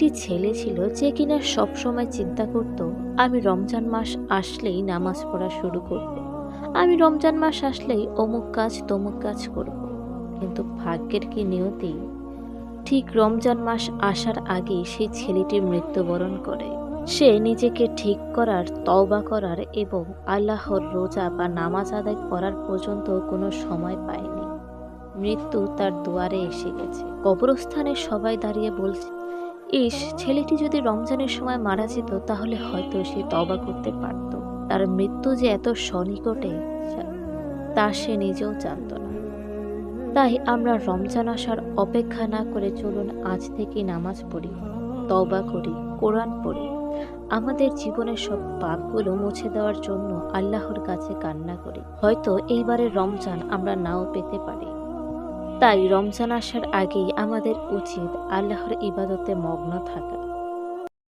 একটি ছেলে ছিল যে কিনা সবসময় চিন্তা করত আমি রমজান মাস আসলেই নামাজ পড়া শুরু করব। আমি রমজান মাস আসলেই অমুক কাজ তমুক কাজ করব। কিন্তু ভাগ্যের কি নিয়তি, ঠিক রমজান মাস আসার আগেই সেই ছেলেটি মৃত্যুবরণ করে। সে নিজেকে ঠিক করার, তওবা করার এবং আল্লাহর রোজা বা নামাজ আদায় করার পর্যন্ত কোনো সময় পায়নি। মৃত্যু তার দুয়ারে এসে গেছে। কবরস্থানে সবাই দাঁড়িয়ে বলছে, ইস, ছেলেটি যদি রমজানের সময় মারা যেত তাহলে হয়তো সে তওবা করতে পারত। তার মৃত্যু যে এত সনিকটে তা সে নিজেও জানত না। তাই আমরা রমজান আসার অপেক্ষা না করে চলুন আজ থেকে নামাজ পড়ি, তওবা করি, কোরআন পড়ি, আমাদের জীবনের সব পাপগুলো মুছে দেওয়ার জন্য আল্লাহর কাছে কান্না করি। হয়তো এইবারের রমজান আমরা নাও পেতে পারি। তাই রমজান আসার আগেই আমাদের উচিত আল্লাহর ইবাদতে মগ্ন থাকা।